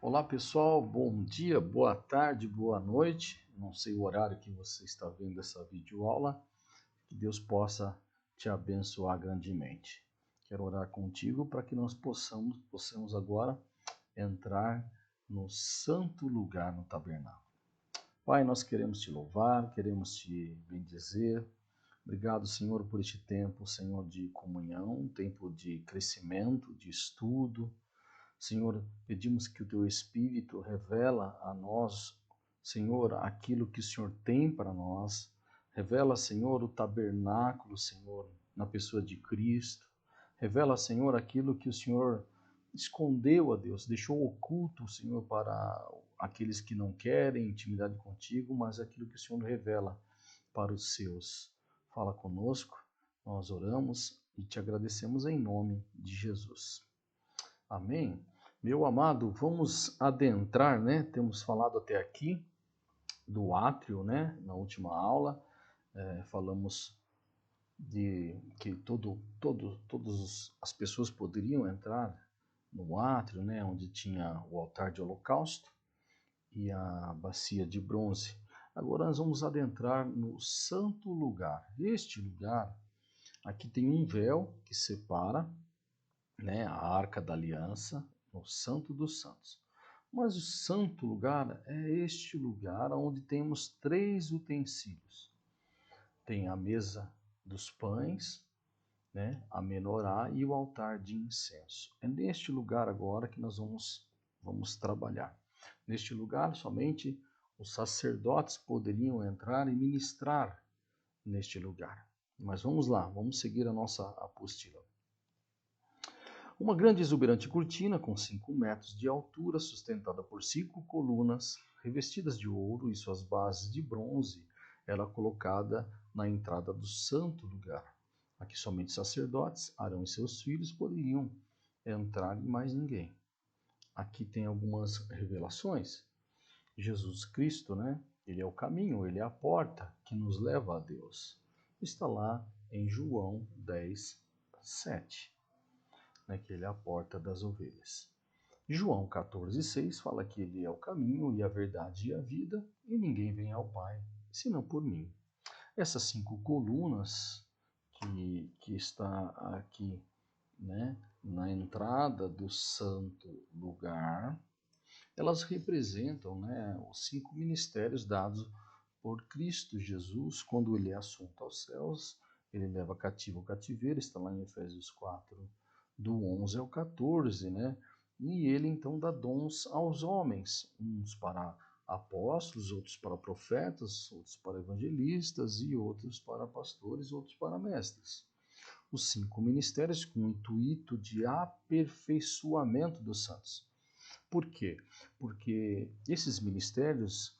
Olá pessoal, bom dia, boa tarde, boa noite. Não sei o horário que você está vendo essa videoaula. Que Deus possa te abençoar grandemente. Quero orar contigo para que nós possamos agora entrar no santo lugar no tabernáculo. Pai, nós queremos te louvar, queremos te bendizer. Obrigado, Senhor, por este tempo, Senhor, de comunhão, tempo de crescimento, de estudo. Senhor, pedimos que o Teu Espírito revela a nós, Senhor, aquilo que o Senhor tem para nós. Revela, Senhor, o tabernáculo, Senhor, na pessoa de Cristo. Revela, Senhor, aquilo que o Senhor escondeu a Deus, deixou oculto, Senhor, para aqueles que não querem intimidade contigo, mas aquilo que o Senhor revela para os seus. Fala conosco, nós oramos e te agradecemos em nome de Jesus. Amém? Meu amado, vamos adentrar, né? Temos falado até aqui do átrio, né? Na última aula, falamos de que todas as pessoas poderiam entrar no átrio, né? Onde tinha o altar de holocausto e a bacia de bronze. Agora nós vamos adentrar no santo lugar. Este lugar, aqui tem um véu que separa, né, a Arca da Aliança, no Santo dos Santos. Mas o santo lugar é este lugar onde temos 3 utensílios. Tem a mesa dos pães, né, a menorá e o altar de incenso. É neste lugar agora que nós vamos trabalhar. Neste lugar, somente os sacerdotes poderiam entrar e ministrar neste lugar. Mas vamos lá, vamos seguir a nossa apostila. Uma grande e exuberante cortina com 5 metros de altura, sustentada por 5 colunas, revestidas de ouro e suas bases de bronze, era colocada na entrada do santo lugar. Aqui somente sacerdotes, Arão e seus filhos, poderiam entrar e mais ninguém. Aqui tem algumas revelações. Jesus Cristo, né? Ele é o caminho, ele é a porta que nos leva a Deus. Está lá em João 10, 7. Que ele é a porta das ovelhas. João 14,6 fala que ele é o caminho e a verdade e a vida, e ninguém vem ao Pai, senão por mim. Essas 5 colunas que está aqui, né, na entrada do santo lugar, elas representam, né, os 5 ministérios dados por Cristo Jesus quando ele é assunto aos céus. Ele leva cativo o cativeiro, está lá em Efésios 4, do 11 ao 14, né? E ele então dá dons aos homens, uns para apóstolos, outros para profetas, outros para evangelistas e outros para pastores, outros para mestres. Os 5 ministérios com o intuito de aperfeiçoamento dos santos. Por quê? Porque esses ministérios,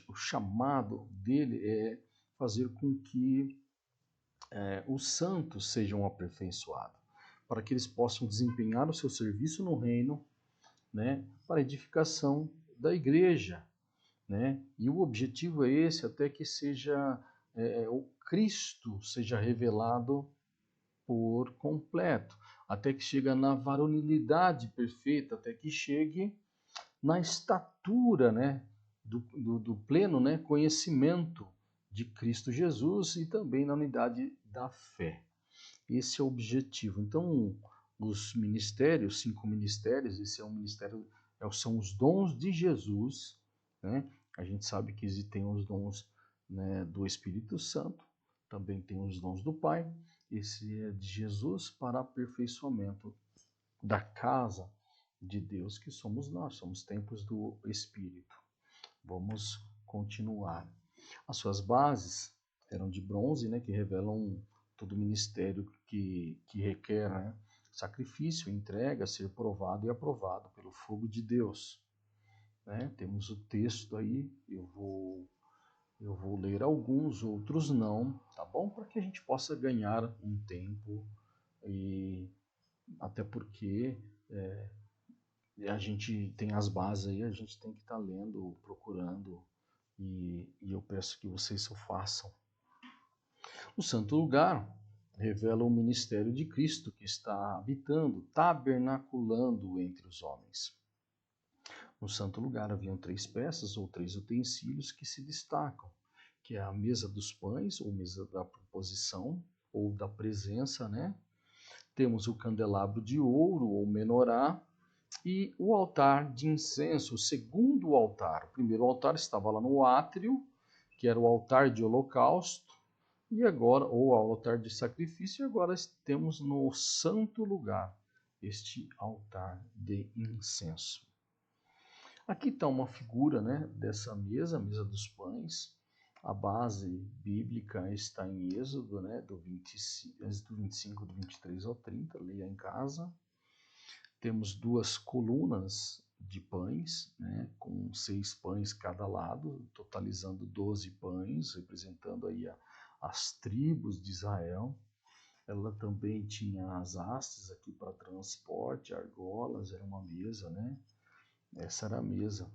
o chamado dele é fazer com que os santos sejam aperfeiçoados, para que eles possam desempenhar o seu serviço no reino, né, para a edificação da igreja, né? E o objetivo é esse, até que seja o Cristo seja revelado por completo, até que chegue na varonilidade perfeita, até que chegue na estatura, né, do pleno, né, conhecimento de Cristo Jesus e também na unidade da fé. Esse é o objetivo. Então, os ministérios, 5 ministérios, esse é um ministério, são os dons de Jesus, né? A gente sabe que existem os dons, né, do Espírito Santo, também tem os dons do Pai. Esse é de Jesus para aperfeiçoamento da casa de Deus, que somos nós, somos templos do Espírito. Vamos continuar. As suas bases eram de bronze, né, que revelam todo o ministério que requer, né, sacrifício, entrega, ser provado e aprovado pelo fogo de Deus. Né? Temos o texto aí, eu vou ler alguns, outros não, tá bom? Para que a gente possa ganhar um tempo e até porque a gente tem as bases aí, a gente tem que estar lendo, procurando, e eu peço que vocês o façam. O santo lugar revela o ministério de Cristo que está habitando, tabernaculando entre os homens. No santo lugar haviam 3 peças ou 3 utensílios que se destacam, que é a mesa dos pães, ou mesa da proposição, ou da presença, né? Temos o candelabro de ouro, ou menorá, e o altar de incenso, o segundo altar. O primeiro altar estava lá no átrio, que era o altar de holocausto, e agora, ou altar de sacrifício, e agora temos no santo lugar este altar de incenso. Aqui está uma figura, né, dessa mesa, a mesa dos pães. A base bíblica está em Êxodo, né, do 25, do 23 ao 30, leia em casa. Temos 2 colunas de pães, né, com 6 pães cada lado, totalizando 12 pães, representando aí as tribos de Israel. Ela também tinha as hastes aqui para transporte, argolas, era uma mesa, né? Essa era a mesa.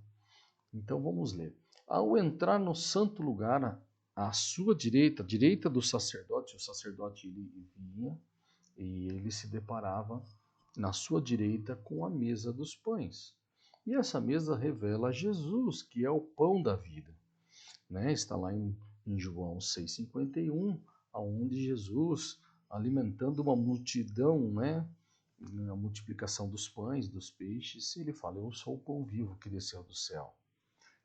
Então vamos ler. Ao entrar no santo lugar, à sua direita, à direita do sacerdote, o sacerdote ele vinha e ele se deparava na sua direita com a mesa dos pães. E essa mesa revela Jesus, que é o pão da vida. Né? Está lá em João 6,51, onde Jesus, alimentando uma multidão, né? Na multiplicação dos pães, dos peixes, ele fala: eu sou o pão vivo que desceu do céu.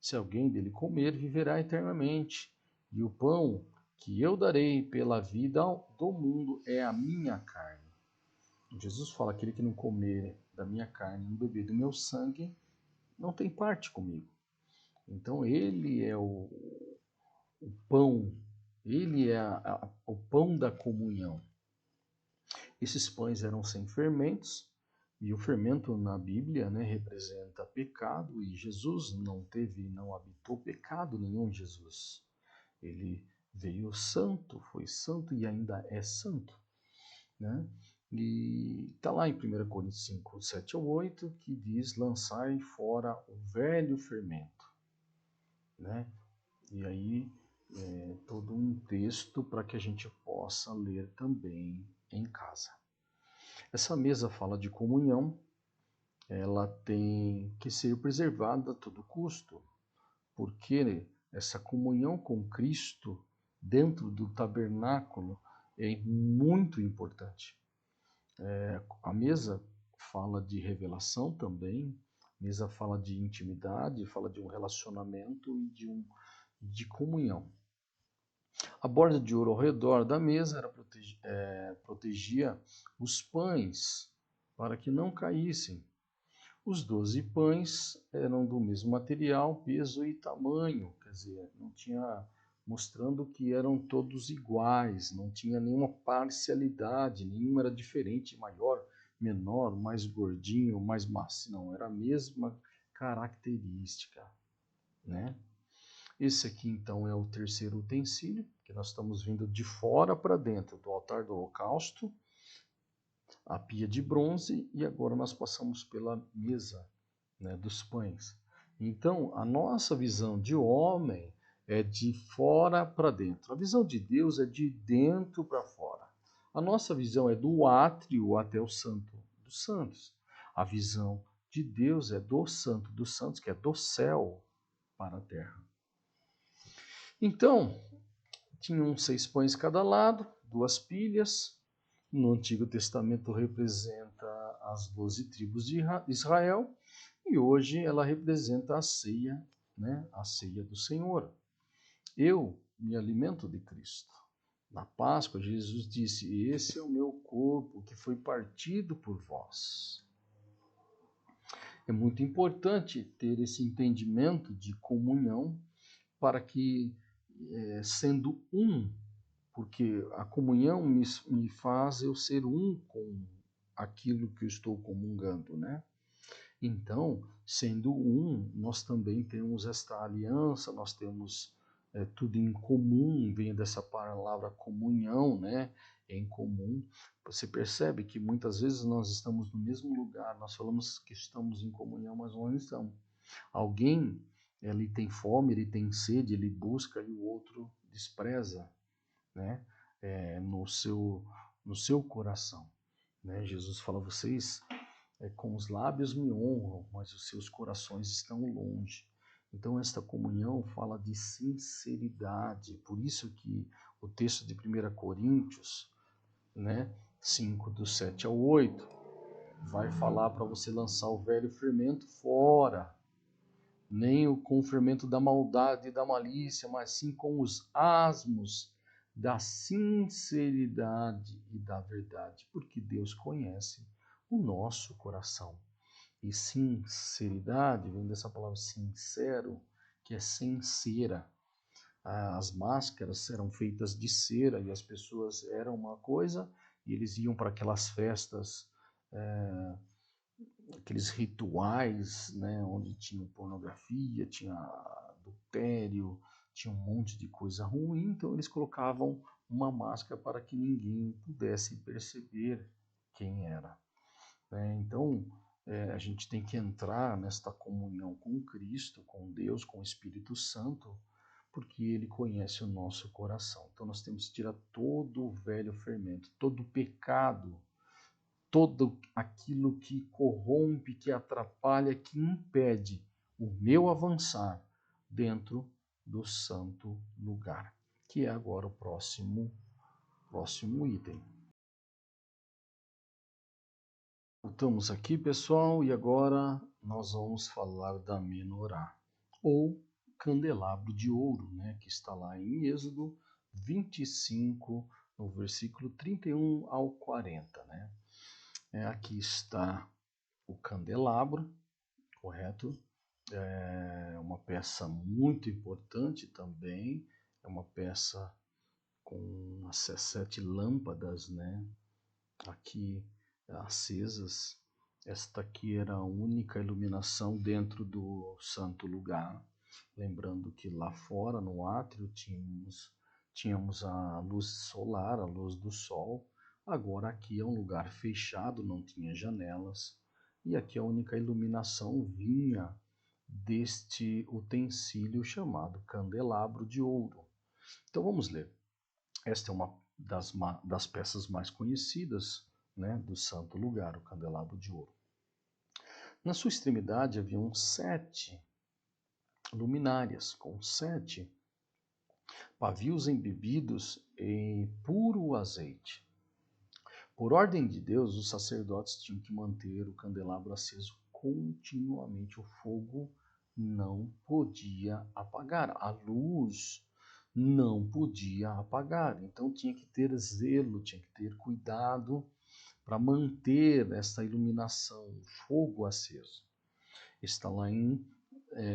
Se alguém dele comer, viverá eternamente. E o pão que eu darei pela vida do mundo é a minha carne. Jesus fala: aquele que não comer da minha carne, não beber do meu sangue, não tem parte comigo. Então ele é o pão, ele é o pão da comunhão. Esses pães eram sem fermentos, e o fermento na Bíblia, né, representa pecado, e Jesus não habitou pecado nenhum em Jesus. Ele veio santo, foi santo e ainda é santo. Né? E está lá em 1 Coríntios 5, 7 ou 8, que diz: lançai fora o velho fermento. Né? E aí, todo um texto para que a gente possa ler também em casa. Essa mesa fala de comunhão, ela tem que ser preservada a todo custo, porque essa comunhão com Cristo dentro do tabernáculo é muito importante. A mesa fala de revelação também, a mesa fala de intimidade, fala de um relacionamento e de comunhão. A borda de ouro ao redor da mesa protegia os pães para que não caíssem. Os 12 pães eram do mesmo material, peso e tamanho, quer dizer, não tinha, mostrando que eram todos iguais, não tinha nenhuma parcialidade, nenhum era diferente, maior, menor, mais gordinho, mais macio, não, era a mesma característica, né? Esse aqui então é o terceiro utensílio, que nós estamos vindo de fora para dentro do altar do holocausto, a pia de bronze, e agora nós passamos pela mesa, né, dos pães. Então, a nossa visão de homem é de fora para dentro. A visão de Deus é de dentro para fora. A nossa visão é do átrio até o santo dos santos. A visão de Deus é do santo dos santos, que é do céu para a terra. Então, tinham 6 pães cada lado, 2 pilhas. No Antigo Testamento representa as 12 tribos de Israel, e hoje ela representa a ceia, né? A ceia do Senhor. Eu me alimento de Cristo. Na Páscoa, Jesus disse: esse é o meu corpo que foi partido por vós. É muito importante ter esse entendimento de comunhão para que, sendo um, porque a comunhão me faz eu ser um com aquilo que eu estou comungando, né? Então, sendo um, nós também temos esta aliança, nós temos tudo em comum, vem dessa palavra comunhão, né? Em comum. Você percebe que muitas vezes nós estamos no mesmo lugar, nós falamos que estamos em comunhão, mas não estamos. Alguém, ele tem fome, ele tem sede, ele busca e o outro despreza, né? No seu coração. Né? Jesus fala: vocês com os lábios me honram, mas os seus corações estão longe. Então esta comunhão fala de sinceridade. Por isso que o texto de 1 Coríntios, né, 5, do 7 ao 8, vai falar para você lançar o velho fermento fora, nem com o fermento da maldade e da malícia, mas sim com os asmos da sinceridade e da verdade, porque Deus conhece o nosso coração. E sinceridade vem dessa palavra sincero, que é sem cera. As máscaras eram feitas de cera e as pessoas eram uma coisa e eles iam para aquelas festas, aqueles rituais, né, onde tinha pornografia, tinha adultério, tinha um monte de coisa ruim, então eles colocavam uma máscara para que ninguém pudesse perceber quem era. Então, a gente tem que entrar nesta comunhão com Cristo, com Deus, com o Espírito Santo, porque Ele conhece o nosso coração. Então, nós temos que tirar todo o velho fermento, todo o pecado, todo aquilo que corrompe, que atrapalha, que impede o meu avançar dentro do santo lugar, que é agora o próximo item. Voltamos aqui, pessoal, e agora nós vamos falar da menorá, ou candelabro de ouro, né, que está lá em Êxodo 25, no versículo 31 ao 40, né? Aqui está o candelabro, correto? É uma peça muito importante também, é uma peça com as 7 lâmpadas, né, aqui acesas. Esta aqui era a única iluminação dentro do santo lugar. Lembrando que lá fora, no átrio, tínhamos a luz solar, a luz do sol. Agora aqui é um lugar fechado, não tinha janelas. E aqui a única iluminação vinha deste utensílio chamado candelabro de ouro. Então vamos ler. Esta é uma das peças mais conhecidas, né, do santo lugar, o candelabro de ouro. Na sua extremidade haviam 7 luminárias, com 7 pavios embebidos em puro azeite. Por ordem de Deus, os sacerdotes tinham que manter o candelabro aceso continuamente. O fogo não podia apagar, a luz não podia apagar. Então tinha que ter zelo, tinha que ter cuidado para manter essa iluminação, o fogo aceso. Está lá em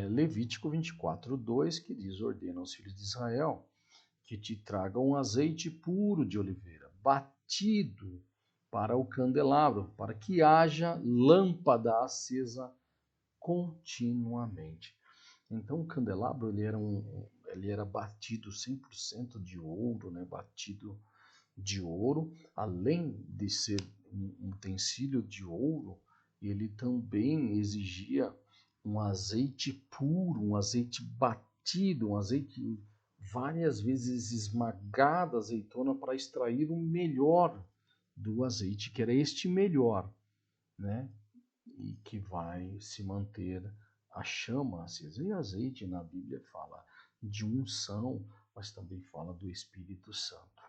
Levítico 24:2, que diz: ordena aos filhos de Israel que te tragam azeite puro de oliveira, batido para o candelabro, para que haja lâmpada acesa continuamente. Então o candelabro ele era batido 100% de ouro, né? Batido de ouro, além de ser um utensílio de ouro, ele também exigia um azeite puro, um azeite batido, um azeite várias vezes esmagado, azeitona, para extrair o melhor do azeite, que era este melhor, né? E que vai se manter a chama acesa. E azeite na Bíblia fala de unção, mas também fala do Espírito Santo.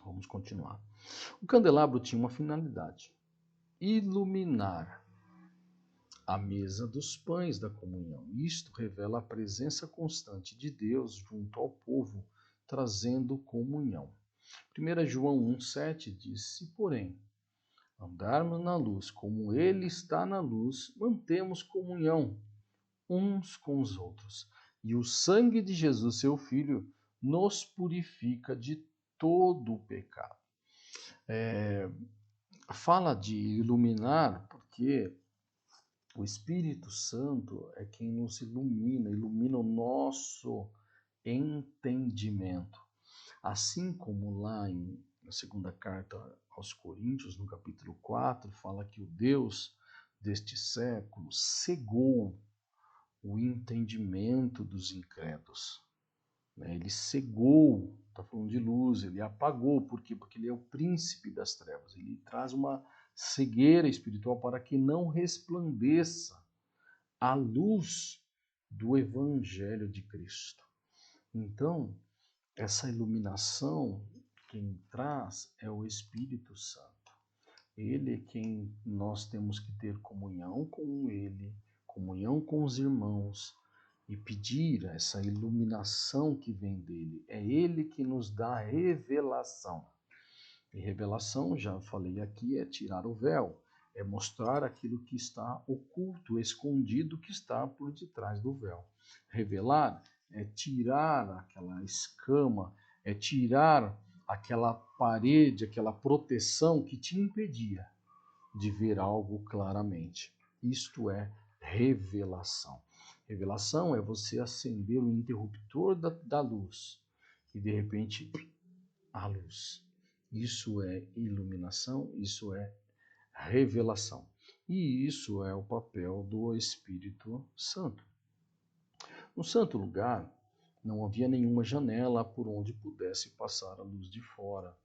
Vamos continuar. O candelabro tinha uma finalidade: iluminar a mesa dos pães da comunhão. Isto revela a presença constante de Deus junto ao povo, trazendo comunhão. 1 João 1,7 diz: se, porém, andarmos na luz, como Ele está na luz, mantemos comunhão uns com os outros. E o sangue de Jesus, seu Filho, nos purifica de todo o pecado. Fala de iluminar porque o Espírito Santo é quem nos ilumina o nosso entendimento. Assim como lá na segunda carta aos Coríntios, no capítulo 4, fala que o Deus deste século cegou o entendimento dos incrédulos. Ele cegou, está falando de luz, ele apagou. Por quê? Porque ele é o príncipe das trevas. Ele traz uma cegueira espiritual para que não resplandeça a luz do Evangelho de Cristo. Então, essa iluminação, quem traz é o Espírito Santo. Ele é quem nós temos que ter comunhão com Ele, comunhão com os irmãos e pedir essa iluminação que vem dele. É Ele que nos dá revelação. E revelação, já falei aqui, é tirar o véu, é mostrar aquilo que está oculto, escondido, que está por detrás do véu. Revelar é tirar aquela escama, é tirar aquela parede, aquela proteção que te impedia de ver algo claramente. Isto é revelação. Revelação é você acender o interruptor da luz e de repente a luz. Isso é iluminação, isso é revelação. E isso é o papel do Espírito Santo. No santo lugar, não havia nenhuma janela por onde pudesse passar a luz de fora.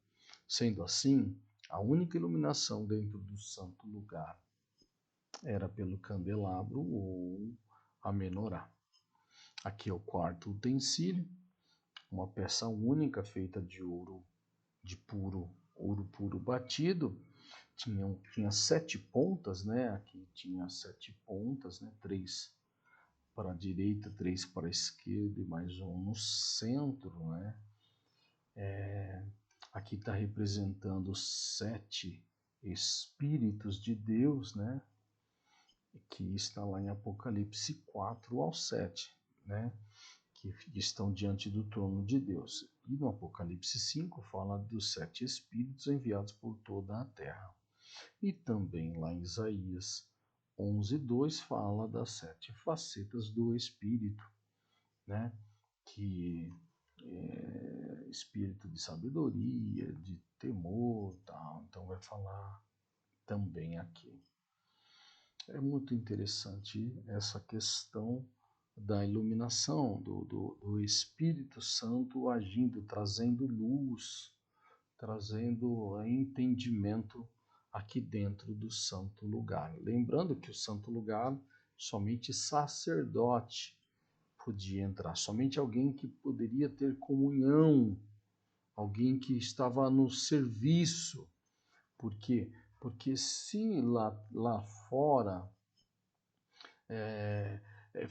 Sendo assim, a única iluminação dentro do santo lugar era pelo candelabro ou a menorá. Aqui é o quarto utensílio, uma peça única feita de ouro ouro puro batido. Tinha 7 pontas, né? Aqui tinha 7 pontas, né? 3 para a direita, 3 para a esquerda e mais um no centro, né? Aqui está representando os 7 Espíritos de Deus, né? Que está lá em Apocalipse 4 ao 7, né? Que estão diante do trono de Deus. E no Apocalipse 5 fala dos 7 Espíritos enviados por toda a terra. E também lá em Isaías 11:2 fala das 7 facetas do Espírito, né? Que é espírito de sabedoria, de temor, tal. Então vai falar também aqui. É muito interessante essa questão da iluminação, do Espírito Santo agindo, trazendo luz, trazendo entendimento aqui dentro do santo lugar. Lembrando que o santo lugar, somente sacerdote podia entrar, somente alguém que poderia ter comunhão, alguém que estava no serviço. Por quê? Porque se lá fora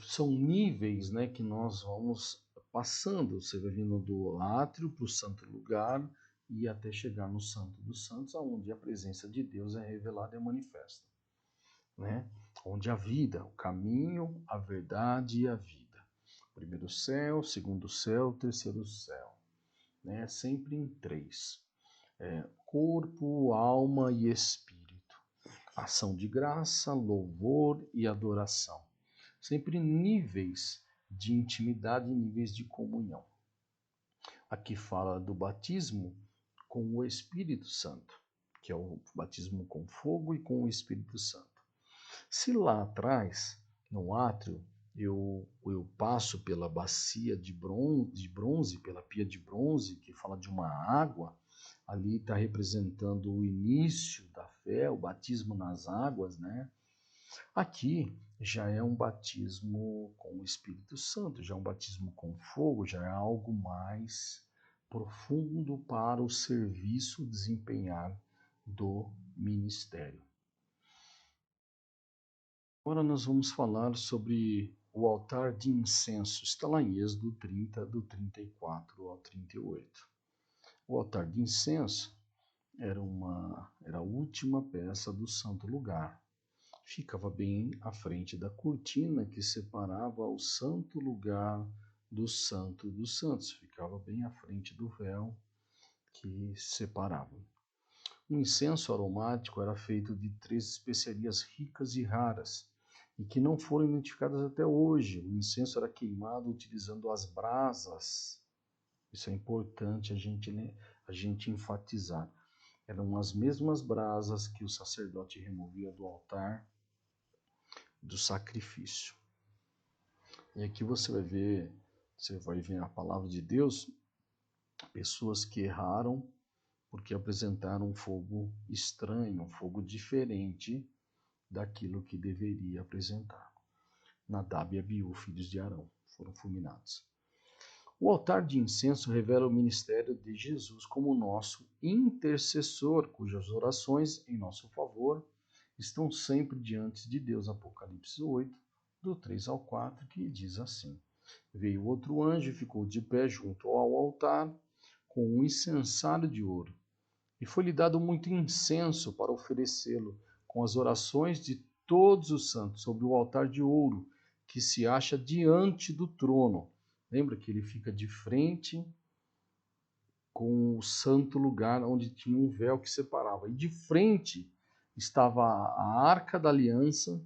são níveis, né, que nós vamos passando. Você vai vindo do átrio para o santo lugar e até chegar no Santo dos Santos, onde a presença de Deus é revelada e manifesta, né? Onde a vida, o caminho, a verdade e a vida. Primeiro céu, segundo céu, terceiro céu, né? Sempre em 3. Corpo, alma e espírito. Ação de graça, louvor e adoração. Sempre níveis de intimidade e níveis de comunhão. Aqui fala do batismo com o Espírito Santo, que é o batismo com fogo e com o Espírito Santo. Se lá atrás, no átrio, eu passo pela bacia de bronze, pela pia de bronze, que fala de uma água, ali está representando o início da fé, o batismo nas águas, né? Aqui já é um batismo com o Espírito Santo, já é um batismo com fogo, já é algo mais profundo para o serviço desempenhar do ministério. Agora nós vamos falar sobre o altar de incenso. Está lá em Êxodo 30, do 34 ao 38. O altar de incenso era a última peça do santo lugar. Ficava bem à frente da cortina que separava o santo lugar do santo dos santos. Ficava bem à frente do véu que separava. O incenso aromático era feito de 3 especiarias ricas e raras e que não foram identificadas até hoje. O incenso era queimado utilizando as brasas. Isso é importante a gente enfatizar. Eram as mesmas brasas que o sacerdote removia do altar do sacrifício. E aqui você vai ver a palavra de Deus, pessoas que erraram porque apresentaram um fogo estranho, um fogo diferente daquilo que deveria apresentar. Nadab e Abiú, filhos de Arão, foram fulminados. O altar de incenso revela o ministério de Jesus como nosso intercessor, cujas orações em nosso favor estão sempre diante de Deus. Apocalipse 8, do 3 ao 4, que diz assim: Veio outro anjo e ficou de pé junto ao altar com um incensário de ouro. E foi-lhe dado muito incenso para oferecê-lo com as orações de todos os santos sobre o altar de ouro que se acha diante do trono. Lembra que ele fica de frente com o santo lugar onde tinha um véu que separava. E de frente estava a Arca da Aliança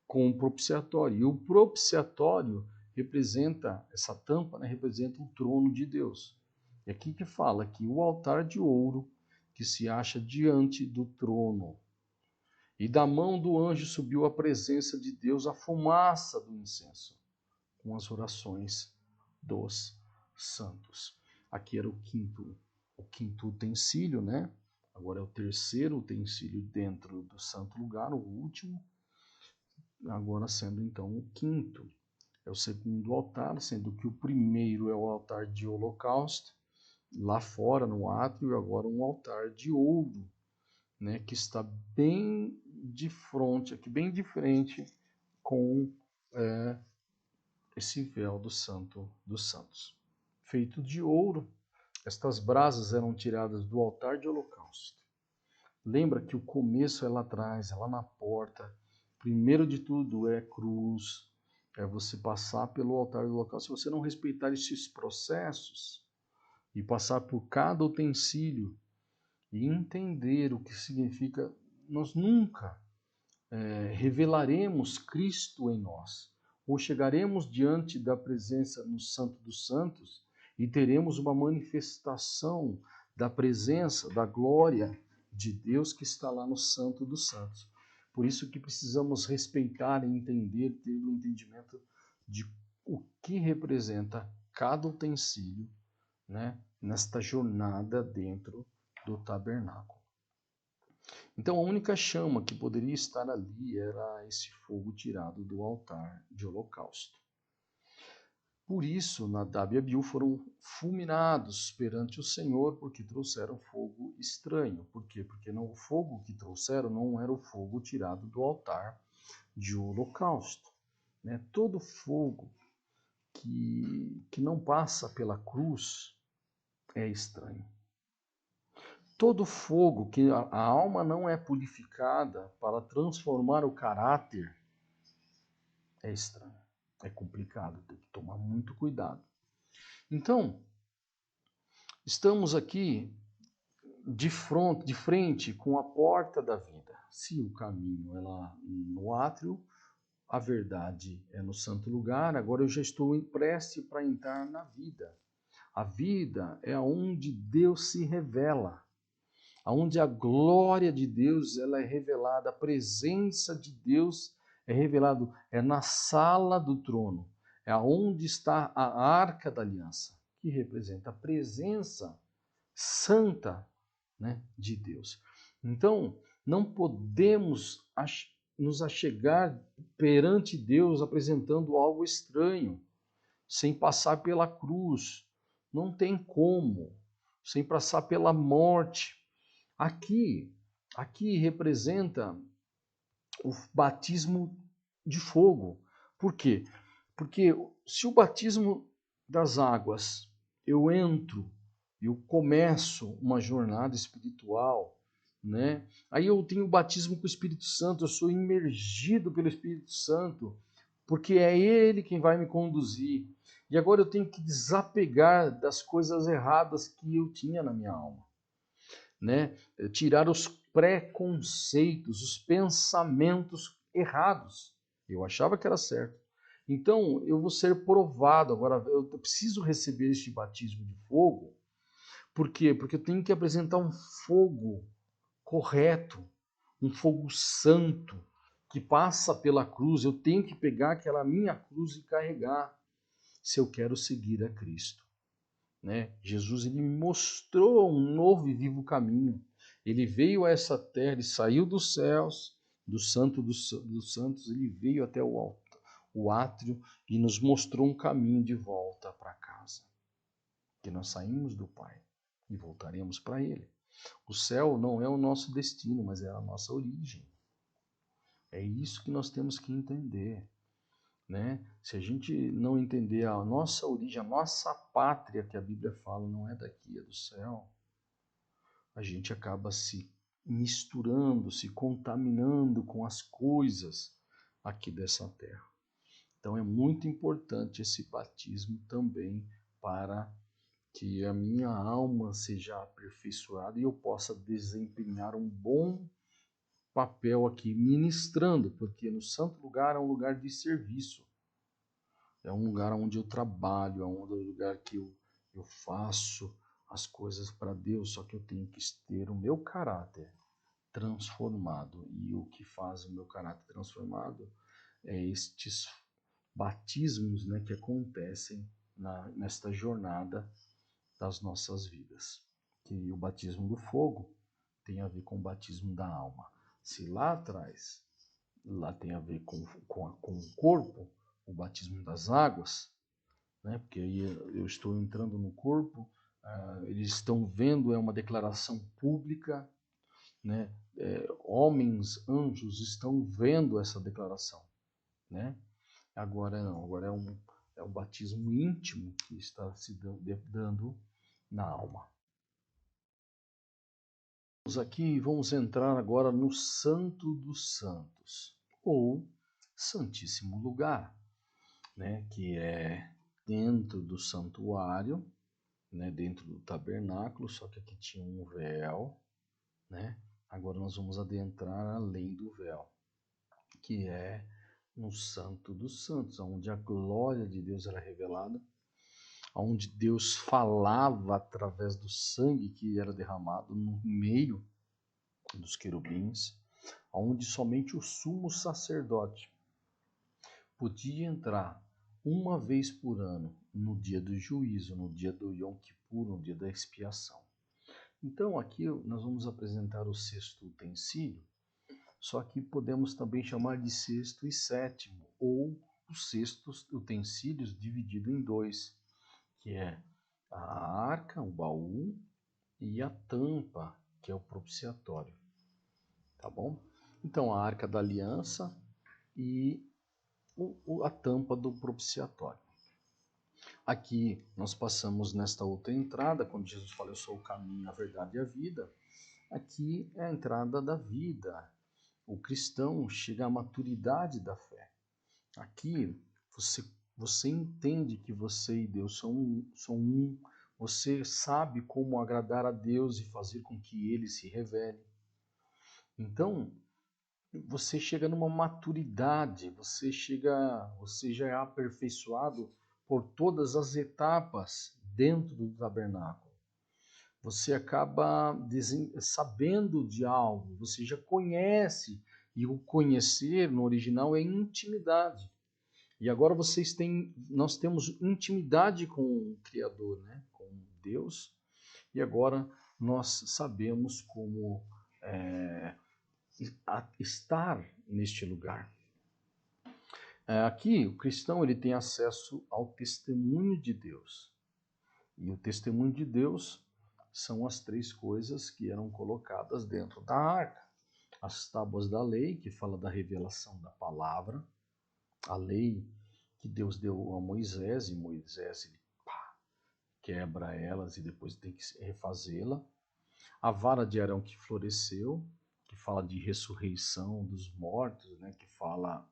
com o propiciatório. E o propiciatório representa, essa tampa, né, representa o trono de Deus. E aqui que fala que o altar de ouro que se acha diante do trono. E da mão do anjo subiu a presença de Deus a fumaça do incenso, com as orações dos santos. Aqui era o quinto utensílio, né? Agora é o terceiro utensílio dentro do santo lugar, o último. Agora sendo então o quinto. É o segundo altar, sendo que o primeiro é o altar de holocausto, lá fora no átrio, e agora um altar de ouro, né, que está bem de frente, aqui bem de frente com esse véu do Santo dos Santos. Feito de ouro, estas brasas eram tiradas do altar de holocausto. Lembra que o começo é lá atrás, é lá na porta. Primeiro de tudo é cruz, é você passar pelo altar do holocausto. Se você não respeitar esses processos e passar por cada utensílio e entender o que significa, nós nunca revelaremos Cristo em nós, ou chegaremos diante da presença no Santo dos Santos e teremos uma manifestação da presença, da glória de Deus que está lá no Santo dos Santos. Por isso que precisamos respeitar e entender, ter o entendimento de o que representa cada utensílio, né, nesta jornada dentro do tabernáculo. Então a única chama que poderia estar ali era esse fogo tirado do altar de holocausto. Por isso, Nadab e Abiú foram fulminados perante o Senhor, porque trouxeram fogo estranho. Por quê? Porque o fogo que trouxeram não era o fogo tirado do altar de holocausto. Né? Todo fogo que não passa pela cruz é estranho. Todo fogo que a alma não é purificada para transformar o caráter é estranho, é complicado, tem que tomar muito cuidado. Então, estamos aqui de frente com a porta da vida. Se o caminho é lá no átrio, a verdade é no santo lugar, agora eu já estou prestes para entrar na vida. A vida é onde Deus se revela, onde a glória de Deus ela é revelada, a presença de Deus é revelada, é na sala do trono, é onde está a Arca da Aliança, que representa a presença santa, né, de Deus. Então, não podemos nos achegar perante Deus apresentando algo estranho, sem passar pela cruz. Não tem como, sem passar pela morte. Aqui representa o batismo de fogo. Por quê? Porque se o batismo das águas eu entro, eu começo uma jornada espiritual, né? Aí eu tenho o batismo com o Espírito Santo, eu sou imergido pelo Espírito Santo, porque é Ele quem vai me conduzir. E agora eu tenho que desapegar das coisas erradas que eu tinha na minha alma. Né? Tirar os preconceitos, os pensamentos errados. Eu achava que era certo. Então, eu vou ser provado. Agora, eu preciso receber este batismo de fogo. Por quê? Porque eu tenho que apresentar um fogo correto, um fogo santo, que passa pela cruz. Eu tenho que pegar aquela minha cruz e carregar, se eu quero seguir a Cristo. né? Jesus, ele mostrou um novo e vivo caminho. Ele veio a essa terra, ele saiu dos céus, do Santo dos Santos, ele veio até o átrio e nos mostrou um caminho de volta para casa. Que nós saímos do Pai e voltaremos para Ele. O céu não é o nosso destino, mas é a nossa origem. É isso que nós temos que entender, né? Se a gente não entender a nossa origem, a nossa pátria, que a Bíblia fala, não é daqui, é do céu, a gente acaba se misturando, se contaminando com as coisas aqui dessa terra. Então é muito importante esse batismo também para que a minha alma seja aperfeiçoada e eu possa desempenhar um bom papel aqui ministrando, porque no santo lugar é um lugar de serviço. É um lugar onde eu trabalho, é um lugar que eu faço as coisas para Deus, só que eu tenho que ter o meu caráter transformado. E o que faz o meu caráter transformado é estes batismos, né, que acontecem nesta jornada das nossas vidas. Que o batismo do fogo tem a ver com o batismo da alma. Se lá atrás, lá tem a ver com o corpo, o batismo das águas, né? Porque aí eu estou entrando no corpo, eles estão vendo, é uma declaração pública, né? Homens, anjos estão vendo essa declaração, né? Agora não, agora é um batismo íntimo que está se dando na alma. Vamos aqui, vamos entrar agora no Santo dos Santos, ou Santíssimo Lugar, né? Que é dentro do santuário, né? Dentro do tabernáculo, só que aqui tinha um véu, né? Agora nós vamos adentrar além do véu, que é no Santo dos Santos, onde a glória de Deus era revelada, onde Deus falava através do sangue que era derramado no meio dos querubins, onde somente o sumo sacerdote podia entrar uma vez por ano, no dia do juízo, no dia do Yom Kippur, no dia da expiação. Então aqui nós vamos apresentar o sexto utensílio, só que podemos também chamar de sexto e sétimo, ou os sextos utensílios dividido em dois, que é a arca, o baú, e a tampa, que é o propiciatório. Tá bom? Então, a arca da aliança e a tampa do propiciatório. Aqui nós passamos nesta outra entrada, quando Jesus fala, eu sou o caminho, a verdade e a vida. Aqui é a entrada da vida. O cristão chega à maturidade da fé. Aqui você entende que você e Deus são um. Você sabe como agradar a Deus e fazer com que Ele se revele. Então, você chega numa maturidade, você já é aperfeiçoado por todas as etapas dentro do tabernáculo. Você acaba sabendo de algo, você já conhece, e o conhecer no original é intimidade. E agora nós temos intimidade com o Criador, né? Com Deus, e agora nós sabemos como estar neste lugar. Aqui, o cristão ele tem acesso ao testemunho de Deus. E o testemunho de Deus são as três coisas que eram colocadas dentro da arca. As tábuas da lei, que fala da revelação da palavra, a lei que Deus deu a Moisés, e Moisés ele, quebra elas e depois tem que refazê-la. A vara de Arão que floresceu, que fala de ressurreição dos mortos, né, que fala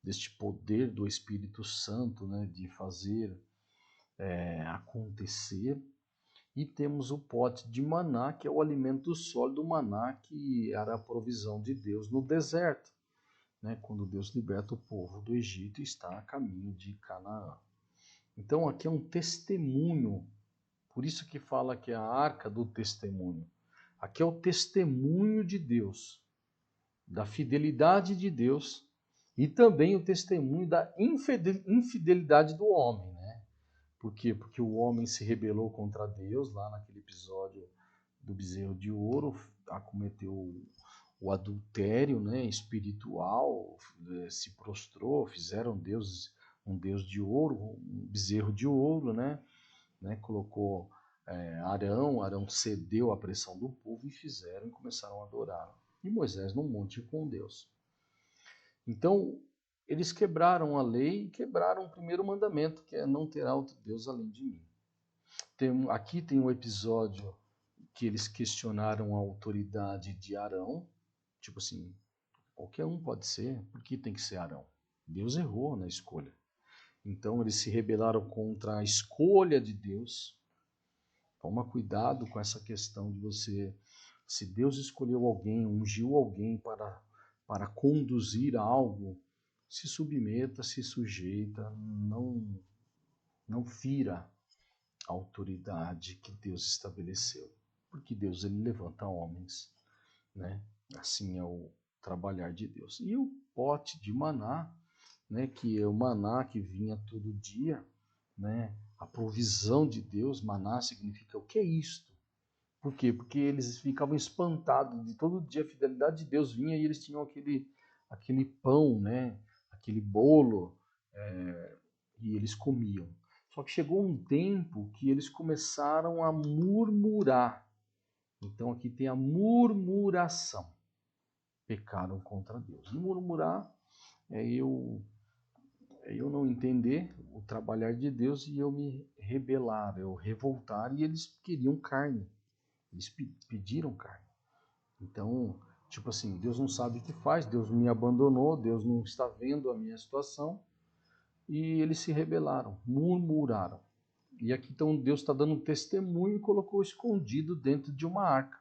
deste poder do Espírito Santo, né, de fazer acontecer. E temos o pote de maná, que é o alimento sólido, maná, que era a provisão de Deus no deserto, né, quando Deus liberta o povo do Egito e está a caminho de Canaã. Então aqui é um testemunho, por isso que fala que é a arca do testemunho. Aqui é o testemunho de Deus, da fidelidade de Deus e também o testemunho da infidelidade do homem, né? Por quê? Porque o homem se rebelou contra Deus, lá naquele episódio do bezerro de ouro, acometeu o adultério, né, espiritual, se prostrou, fizeram um deus de ouro, um bezerro de ouro, né, colocou Arão cedeu à pressão do povo e fizeram e começaram a adorar. E Moisés num monte com Deus. Então, eles quebraram a lei e quebraram o primeiro mandamento, que é não terá outro Deus além de mim. Aqui tem um episódio que eles questionaram a autoridade de Arão, tipo assim, qualquer um pode ser, por que tem que ser Arão? Deus errou na escolha. Então eles se rebelaram contra a escolha de Deus. Toma cuidado com essa questão de você, se Deus escolheu alguém, ungiu alguém para conduzir algo, se submeta, se sujeita, não fira a autoridade que Deus estabeleceu. Porque Deus ele levanta homens, né? Assim é o trabalhar de Deus. E o pote de maná, né, que é o maná que vinha todo dia, né? A provisão de Deus, maná significa o que é isto? Por quê? Porque eles ficavam espantados de todo dia a fidelidade de Deus vinha e eles tinham aquele pão, né? Aquele bolo, e eles comiam. Só que chegou um tempo que eles começaram a murmurar. Então aqui tem a murmuração. Pecaram contra Deus. E murmurar é eu não entender o trabalhar de Deus e eu me rebelar, eu revoltar, e eles queriam carne. Eles pediram carne. Então, tipo assim, Deus não sabe o que faz, Deus me abandonou, Deus não está vendo a minha situação, e eles se rebelaram, murmuraram. E aqui então Deus está dando um testemunho e colocou escondido dentro de uma arca,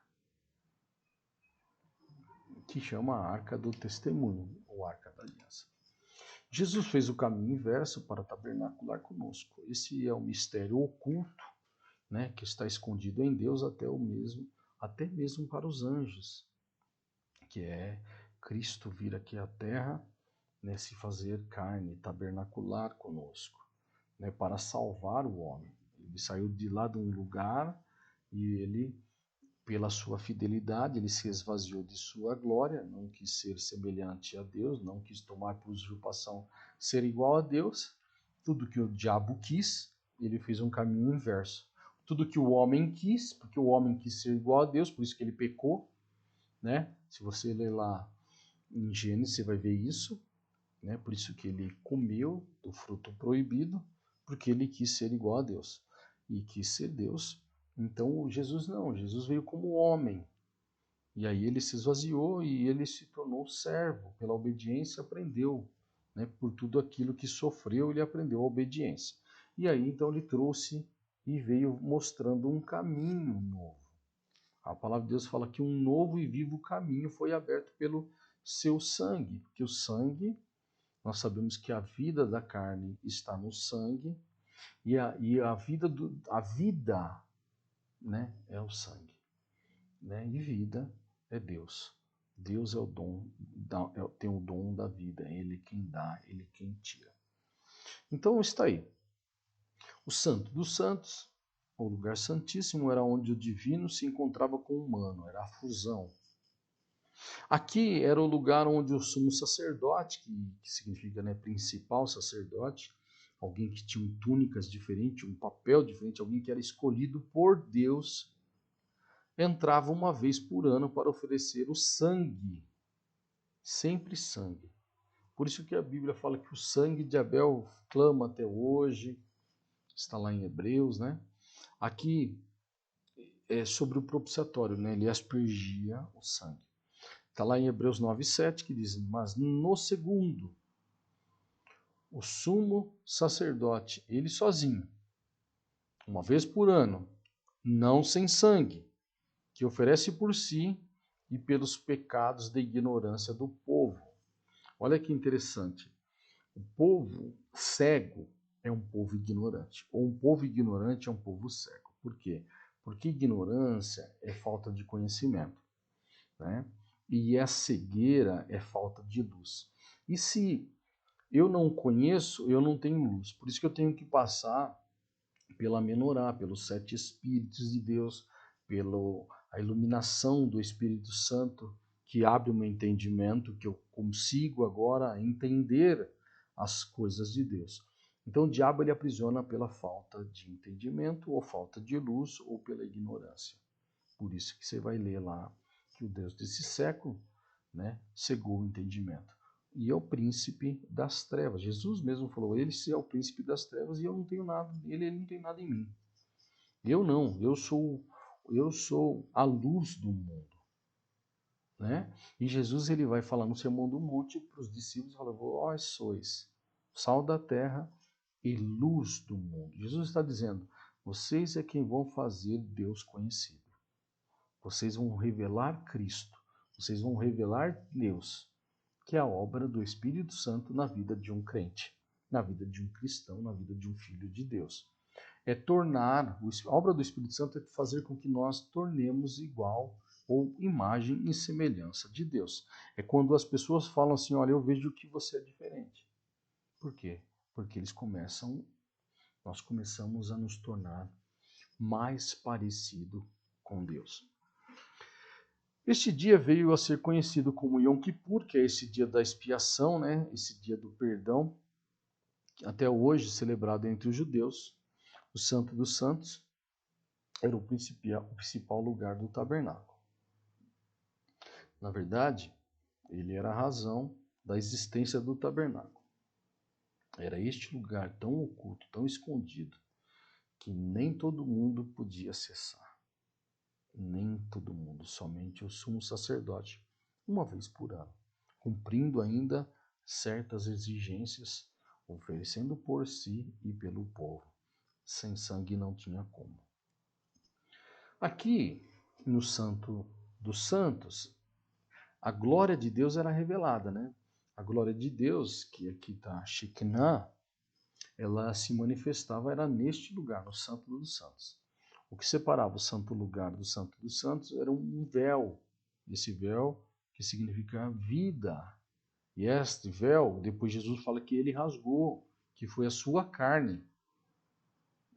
que chama a Arca do Testemunho, ou Arca da Aliança. Jesus fez o caminho inverso para tabernacular conosco. Esse é o mistério oculto, né, que está escondido em Deus até mesmo para os anjos, que é Cristo vir aqui à Terra, né, se fazer carne, tabernacular conosco, né, para salvar o homem. Ele saiu de lá de um lugar e ele, pela sua fidelidade, ele se esvaziou de sua glória, não quis ser semelhante a Deus, não quis tomar por usurpação ser igual a Deus. Tudo que o diabo quis, ele fez um caminho inverso. Tudo que o homem quis, porque o homem quis ser igual a Deus, por isso que ele pecou, né? Se você ler lá em Gênesis, você vai ver isso, né? Por isso que ele comeu do fruto proibido, porque ele quis ser igual a Deus e quis ser Deus. Então Jesus não, Jesus veio como homem. E aí ele se esvaziou e ele se tornou servo. Pela obediência aprendeu, né? Por tudo aquilo que sofreu, ele aprendeu a obediência. E aí então ele trouxe e veio mostrando um caminho novo. A palavra de Deus fala que um novo e vivo caminho foi aberto pelo seu sangue, porque o sangue, nós sabemos que a vida da carne está no sangue e a vida, né, é o sangue, né? E vida é Deus. Deus é o dom, tem o dom da vida, é Ele quem dá, Ele quem tira. Então está aí. O Santo dos Santos, o lugar santíssimo, era onde o divino se encontrava com o humano, era a fusão. Aqui era o lugar onde o sumo sacerdote, que significa, né, principal sacerdote, alguém que tinha túnicas diferentes, um papel diferente, alguém que era escolhido por Deus, entrava uma vez por ano para oferecer o sangue. Sempre sangue. Por isso que a Bíblia fala que o sangue de Abel clama até hoje, está lá em Hebreus, né? Aqui é sobre o propiciatório, né? Ele aspergia o sangue. Está lá em Hebreus 9,7 que diz: mas no segundo, o sumo sacerdote, ele sozinho, uma vez por ano, não sem sangue, que oferece por si e pelos pecados da ignorância do povo. Olha que interessante. O povo cego é um povo ignorante, ou um povo ignorante é um povo cego. Por quê? Porque ignorância é falta de conhecimento, né? E a cegueira é falta de luz. E se eu não conheço, eu não tenho luz. Por isso que eu tenho que passar pela menorá, pelos 7 Espíritos de Deus, pela iluminação do Espírito Santo, que abre o meu entendimento, que eu consigo agora entender as coisas de Deus. Então o diabo ele aprisiona pela falta de entendimento, ou falta de luz, ou pela ignorância. Por isso que você vai ler lá que o Deus desse século, né, cegou o entendimento. E é o príncipe das trevas. Jesus mesmo falou, ele é o príncipe das trevas e eu não tenho nada, ele não tem nada em mim. Eu não, eu sou a luz do mundo. Né? E Jesus ele vai falar no Sermão do Monte para os discípulos, fala, vós sois sal da terra e luz do mundo. Jesus está dizendo, vocês é quem vão fazer Deus conhecido. Vocês vão revelar Cristo. Vocês vão revelar Deus, que é a obra do Espírito Santo na vida de um crente, na vida de um cristão, na vida de um filho de Deus. É tornar, a obra do Espírito Santo é fazer com que nós tornemos igual ou imagem e semelhança de Deus. É quando as pessoas falam assim, olha, eu vejo que você é diferente. Por quê? Porque nós começamos a nos tornar mais parecido com Deus. Este dia veio a ser conhecido como Yom Kippur, que é esse dia da expiação, né? Esse dia do perdão, até hoje celebrado entre os judeus. O Santo dos Santos era o principal lugar do tabernáculo. Na verdade, ele era a razão da existência do tabernáculo. Era este lugar tão oculto, tão escondido, que nem todo mundo podia acessar. Nem todo mundo, somente o sumo sacerdote, uma vez por ano, cumprindo ainda certas exigências, oferecendo por si e pelo povo. Sem sangue não tinha como. Aqui, no Santo dos Santos, a glória de Deus era revelada, né? A glória de Deus, que aqui está Shekinah, ela se manifestava, era neste lugar, no Santo dos Santos. O que separava o santo lugar do Santo dos Santos era um véu. Esse véu que significa vida. E este véu, depois Jesus fala que ele rasgou, que foi a sua carne.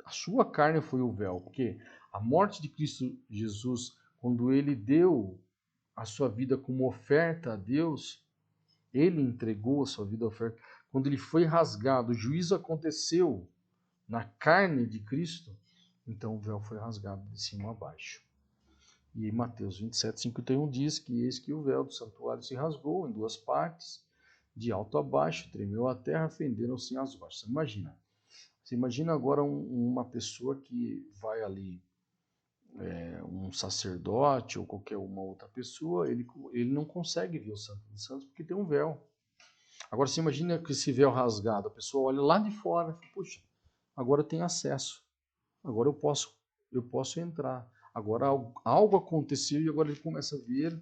A sua carne foi o véu, porque a morte de Cristo Jesus, quando ele deu a sua vida como oferta a Deus, ele entregou a sua vida à oferta. Quando ele foi rasgado, o juízo aconteceu na carne de Cristo, então o véu foi rasgado de cima a baixo. E em Mateus 27:51 diz que eis que o véu do santuário se rasgou em 2 partes, de alto a baixo, tremeu a terra, fenderam-se as rochas. Você imagina agora uma pessoa que vai ali, um sacerdote ou qualquer uma outra pessoa, ele não consegue ver o Santo dos Santos porque tem um véu. Agora você imagina que esse véu rasgado, a pessoa olha lá de fora e fala, puxa, agora eu tenho acesso, agora eu posso entrar. Agora algo aconteceu e agora ele começa a ver,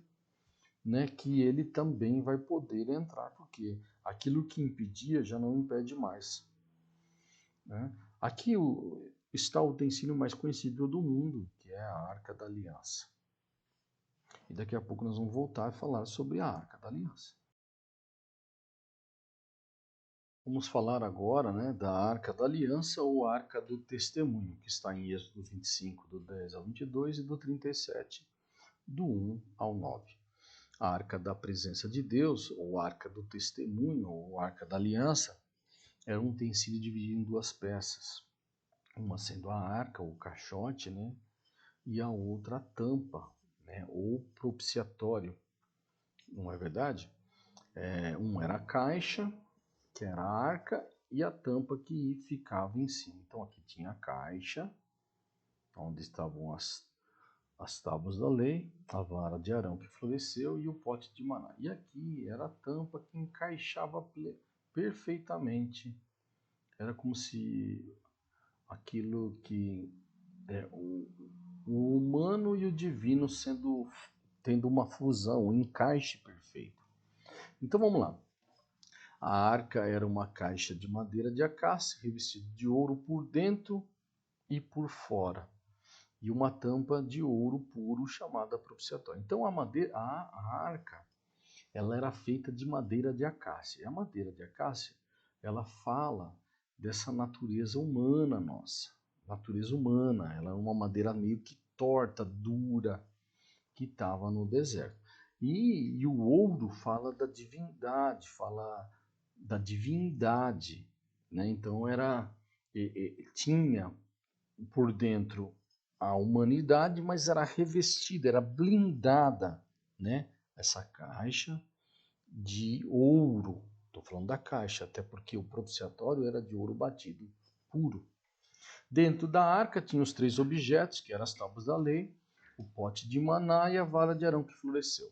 né, que ele também vai poder entrar, porque aquilo que impedia já não impede mais. Né? Aqui está o utensílio mais conhecido do mundo, que é a Arca da Aliança. E daqui a pouco nós vamos voltar a falar sobre a Arca da Aliança. Vamos falar agora, né, da Arca da Aliança ou Arca do Testemunho, que está em Êxodo 25, do 10 ao 22 e do 37, do 1 ao 9. A Arca da Presença de Deus, ou Arca do Testemunho, ou Arca da Aliança, era um utensílio dividido em 2 peças. Uma sendo a arca, ou caixote, né, e a outra a tampa, né, ou propiciatório. Não é verdade? Um era a caixa, que era a arca, e a tampa que ficava em cima. Então aqui tinha a caixa, onde estavam as tábuas da lei, a vara de Arão que floresceu e o pote de maná. E aqui era a tampa que encaixava perfeitamente. Era como se aquilo que o humano e o divino tendo uma fusão, um encaixe perfeito. Então vamos lá. A arca era uma caixa de madeira de acácia, revestida de ouro por dentro e por fora, e uma tampa de ouro puro chamada propiciatória. Então a arca, ela era feita de madeira de acácia. E a madeira de acácia, ela fala dessa natureza humana nossa, natureza humana, ela era uma madeira meio que torta, dura, que estava no deserto. E o ouro fala da divindade, né? Então tinha por dentro a humanidade, mas era revestida, era blindada, né? Essa caixa de ouro. Estou falando da caixa, até porque o propiciatório era de ouro batido, puro. Dentro da arca tinha os 3 objetos, que eram as tábuas da lei, o pote de maná e a vara de Arão que floresceu.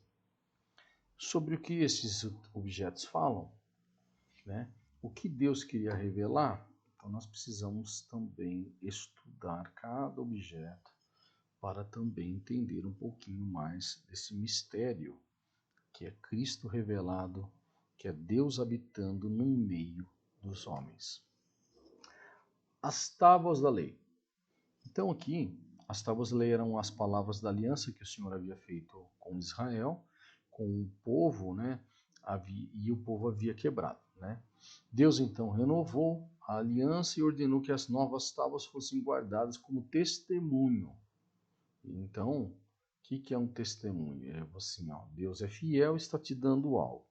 Sobre o que esses objetos falam, né? O que Deus queria revelar, então nós precisamos também estudar cada objeto para também entender um pouquinho mais desse mistério que é Cristo revelado, que é Deus habitando no meio dos homens. As tábuas da lei. Então aqui, as tábuas da lei eram as palavras da aliança que o Senhor havia feito com Israel, com o povo, né? E o povo havia quebrado, né? Deus então renovou a aliança e ordenou que as novas tábuas fossem guardadas como testemunho. Então, o que é um testemunho? É assim, ó, Deus é fiel e está te dando algo.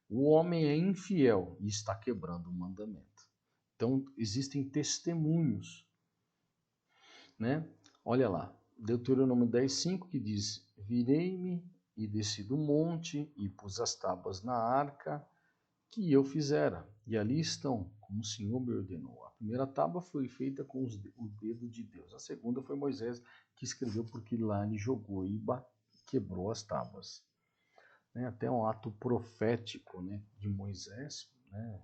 O homem é infiel e está quebrando o mandamento. Então, existem testemunhos, né? Olha lá, Deuteronômio 10:5 que diz: Virei-me e desci do monte e pus as tábuas na arca que eu fizera, e ali estão, como o Senhor me ordenou. A primeira tábua foi feita com o dedo de Deus. A segunda foi Moisés que escreveu, porque lá ele jogou e quebrou as tábuas. Né? Até um ato profético, né, de Moisés, né,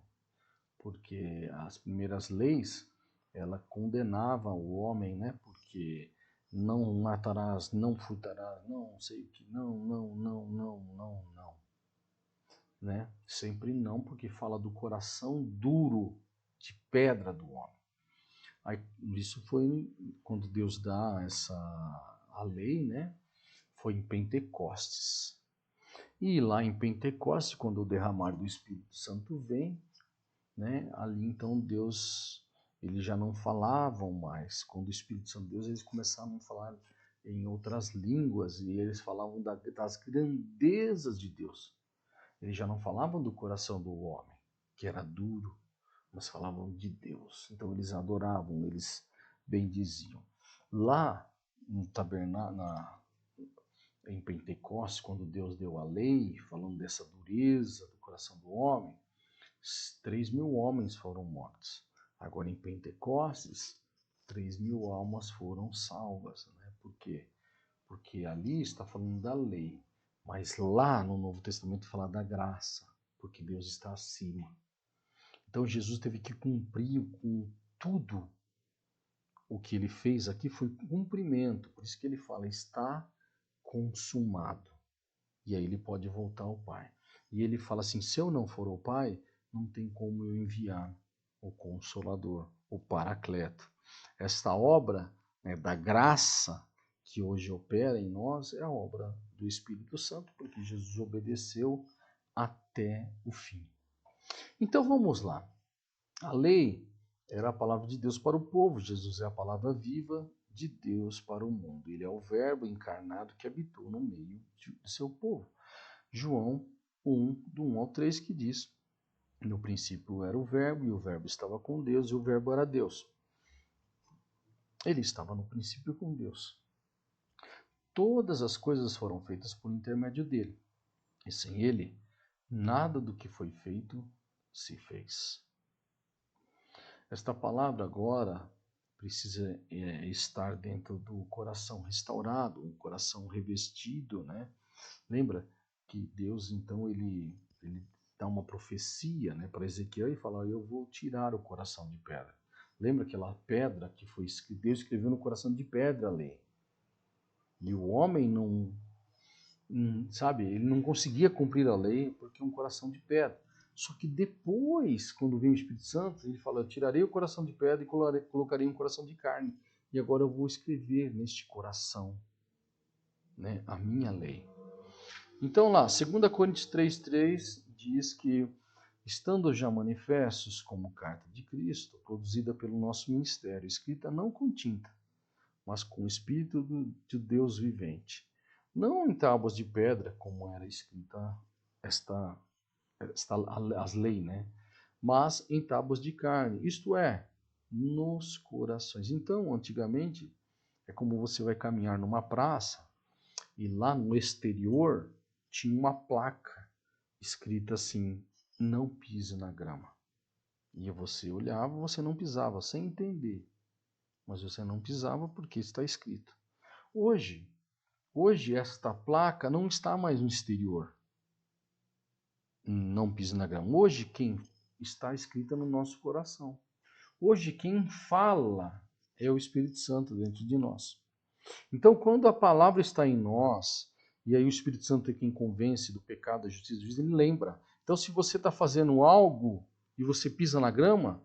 porque as primeiras leis ela condenava o homem, né, porque não matarás, não furtarás, não sei o que, não, né? Sempre não, porque fala do coração duro de pedra do homem. Aí, isso foi quando Deus dá a lei, né? Foi em Pentecostes. E lá em Pentecostes, quando o derramar do Espírito Santo vem, né? Ali então Deus, eles já não falavam mais. Quando o Espírito Santo de Deus, eles começaram a falar em outras línguas e eles falavam das grandezas de Deus. Eles já não falavam do coração do homem, que era duro, mas falavam de Deus. Então eles adoravam, eles bendiziam. Lá no tabernáculo, em Pentecostes, quando Deus deu a lei, falando dessa dureza do coração do homem, 3.000 homens foram mortos. Agora em Pentecostes, 3.000 almas foram salvas. Né? Por quê? Porque ali está falando da lei. Mas lá no Novo Testamento fala da graça, porque Deus está acima. Então Jesus teve que cumprir com tudo o que ele fez aqui foi cumprimento. Por isso que ele fala, está consumado. E aí ele pode voltar ao Pai. E ele fala assim, se eu não for ao Pai, não tem como eu enviar o Consolador, o Paracleto. Esta obra, né, da graça que hoje opera em nós é a obra do Espírito Santo, porque Jesus obedeceu até o fim. Então vamos lá. A lei era a palavra de Deus para o povo, Jesus é a palavra viva de Deus para o mundo. Ele é o Verbo encarnado que habitou no meio do seu povo. João 1, do 1 ao 3, que diz: no princípio era o Verbo, e o Verbo estava com Deus, e o Verbo era Deus. Ele estava no princípio com Deus. Todas as coisas foram feitas por intermédio dele, e sem ele, nada do que foi feito se fez. Esta palavra agora precisa estar dentro do coração restaurado, um coração revestido, né? Lembra que Deus, então, ele dá uma profecia, né, para Ezequiel e fala, eu vou tirar o coração de pedra. Lembra aquela pedra que foi Deus escreveu no coração de pedra a lei? E o homem não, sabe, ele não conseguia cumprir a lei porque é um coração de pedra. Só que depois, quando vem o Espírito Santo, ele fala, eu tirarei o coração de pedra e colocarei um coração de carne. E agora eu vou escrever neste coração, né, a minha lei. Então lá, 2 Coríntios 3,3 diz que estando já manifestos como carta de Cristo, produzida pelo nosso ministério, escrita não com tinta, mas com o Espírito de Deus vivente, não em tábuas de pedra, como era escrita as leis, né? Mas em tábuas de carne, isto é, nos corações. Então, antigamente, é como você vai caminhar numa praça e lá no exterior tinha uma placa escrita assim: não pise na grama. E você olhava, você não pisava, sem entender. Mas você não pisava porque está escrito. Hoje esta placa não está mais no exterior. Não pise na grama. Hoje quem está escrita no nosso coração. Hoje quem fala é o Espírito Santo dentro de nós. Então, quando a palavra está em nós, e aí o Espírito Santo é quem convence do pecado, da justiça, do juízo, ele lembra. Então, se você está fazendo algo e você pisa na grama,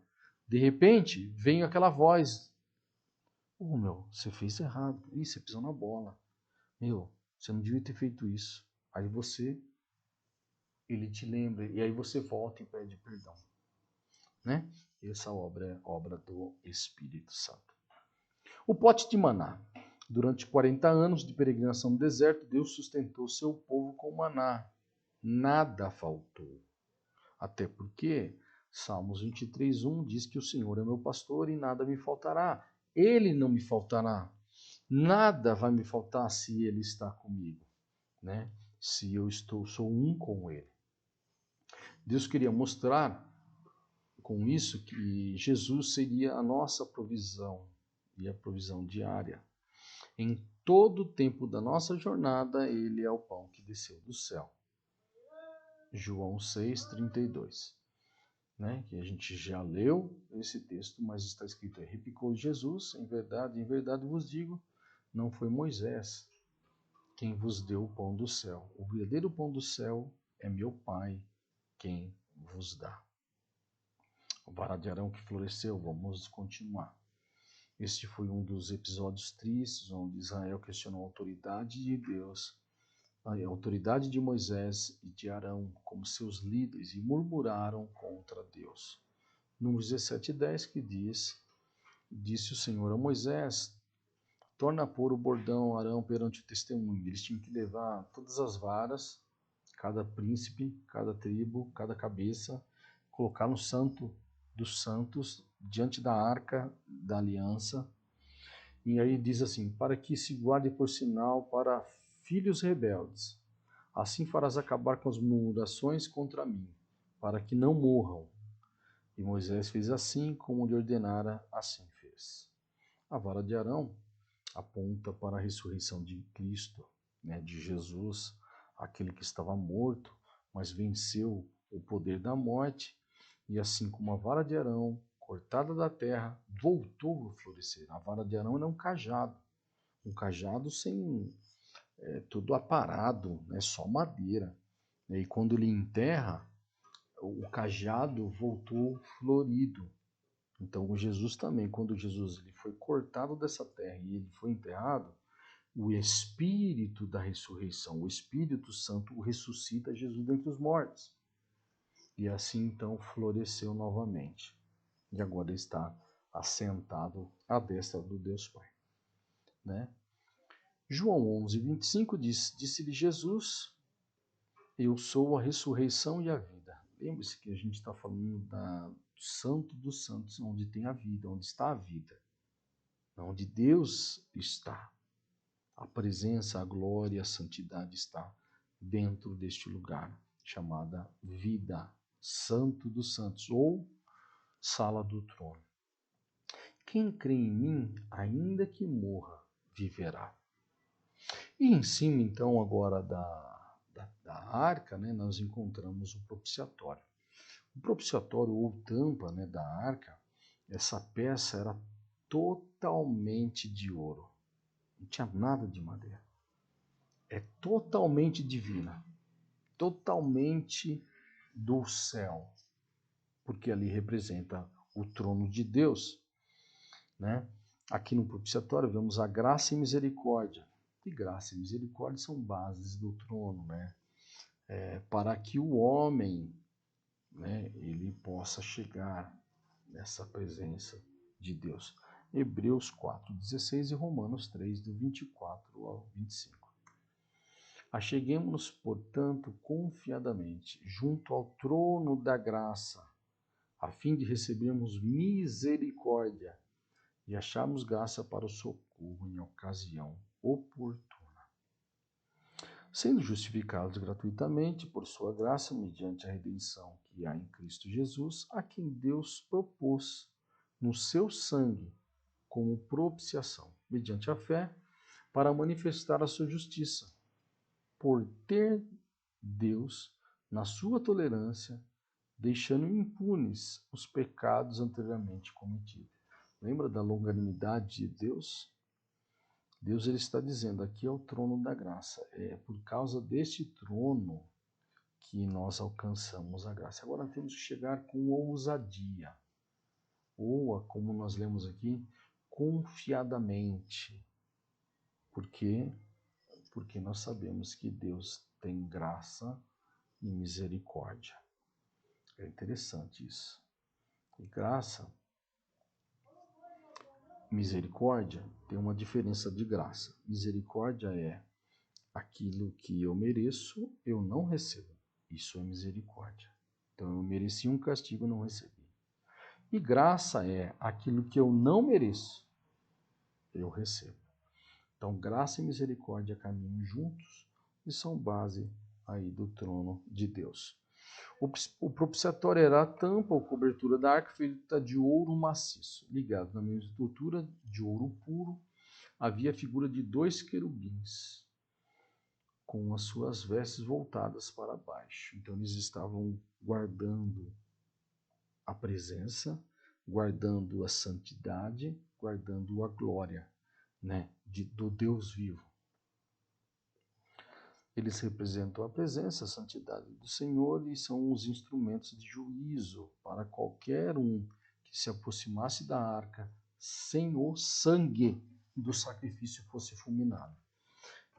de repente vem aquela voz: "Oh, meu, você fez errado. Ih, você pisou na bola. Meu, você não devia ter feito isso." Aí ele te lembra, e aí você volta e pede perdão, né? Essa obra é obra do Espírito Santo. O pote de maná. Durante 40 anos de peregrinação no deserto, Deus sustentou seu povo com maná. Nada faltou. Até porque Salmos 23:1 diz que o Senhor é meu pastor e nada me faltará. Ele não me faltará. Nada vai me faltar se ele está comigo, né? Se eu sou um com ele. Deus queria mostrar com isso que Jesus seria a nossa provisão e a provisão diária. Em todo o tempo da nossa jornada, ele é o pão que desceu do céu. João 6:32. Né? Que a gente já leu esse texto, mas está escrito aí: replicou Jesus: em verdade vos digo, não foi Moisés quem vos deu o pão do céu. O verdadeiro pão do céu é meu Pai quem vos dá. O vara de Arão que floresceu, vamos continuar. Este foi um dos episódios tristes onde Israel questionou a autoridade de Deus, a autoridade de Moisés e de Arão como seus líderes e murmuraram contra Deus. Números 17:10 que disse o Senhor a Moisés: torna a pôr o bordão Arão perante o testemunho. Eles tinham que levar todas as varas, cada príncipe, cada tribo, cada cabeça, colocar no santo dos santos, diante da arca da aliança. E aí diz assim: para que se guarde por sinal para filhos rebeldes. Assim farás acabar com as murmurações contra mim, para que não morram. E Moisés fez assim como lhe ordenara, assim fez. A vara de Arão aponta para a ressurreição de Cristo, né, de Jesus, aquele que estava morto, mas venceu o poder da morte, e assim como a vara de Arão, cortada da terra, voltou a florescer. A vara de Arão era um cajado sem tudo aparado, né, só madeira. E quando ele enterra, o cajado voltou florido. Então Jesus também, quando Jesus ele foi cortado dessa terra e ele foi enterrado, o Espírito da ressurreição, o Espírito Santo, o ressuscita Jesus dentre os mortos. E assim então floresceu novamente. E agora está assentado à destra do Deus Pai. Né? João 11:25 diz: disse-lhe Jesus: eu sou a ressurreição e a vida. Lembre-se que a gente está falando do Santo dos Santos, onde tem a vida, onde está a vida. Onde Deus está. A presença, a glória, a santidade está dentro deste lugar, chamada vida, Santo dos Santos, ou sala do trono. Quem crê em mim, ainda que morra, viverá. E em cima, então, agora da arca, né, nós encontramos o propiciatório. O propiciatório, ou tampa, né, da arca, essa peça era totalmente de ouro. Não tinha nada de madeira. É totalmente divina. Totalmente do céu. Porque ali representa o trono de Deus. Né? Aqui no propiciatório vemos a graça e misericórdia. E graça e misericórdia são bases do trono. Né? Para que o homem né, ele possa chegar nessa presença de Deus. Hebreus 4:16 e Romanos 3, do 24 ao 25. Acheguemo-nos, portanto, confiadamente junto ao trono da graça, a fim de recebermos misericórdia e acharmos graça para o socorro em ocasião oportuna. Sendo justificados gratuitamente por sua graça, mediante a redenção que há em Cristo Jesus, a quem Deus propôs no seu sangue como propiciação, mediante a fé, para manifestar a sua justiça, por ter Deus, na sua tolerância, deixando impunes os pecados anteriormente cometidos. Lembra da longanimidade de Deus? Deus ele está dizendo, aqui é o trono da graça. É por causa deste trono que nós alcançamos a graça. Agora temos que chegar com ousadia, ou, como nós lemos aqui, confiadamente. Por quê? Porque nós sabemos que Deus tem graça e misericórdia. É interessante isso. E graça, misericórdia, tem uma diferença de graça. Misericórdia é aquilo que eu mereço, eu não recebo. Isso é misericórdia. Então eu mereci um castigo e não recebi. E graça é aquilo que eu não mereço, eu recebo. Então graça e misericórdia caminham juntos e são base aí do trono de Deus. O propiciatório era a tampa ou cobertura da arca feita de ouro maciço, ligado na mesma estrutura de ouro puro. Havia a figura de 2 querubins com as suas vestes voltadas para baixo. Então eles estavam guardando a presença, guardando a santidade, guardando a glória, né, do Deus vivo. Eles representam a presença, a santidade do Senhor e são os instrumentos de juízo para qualquer um que se aproximasse da arca sem o sangue do sacrifício fosse fulminado.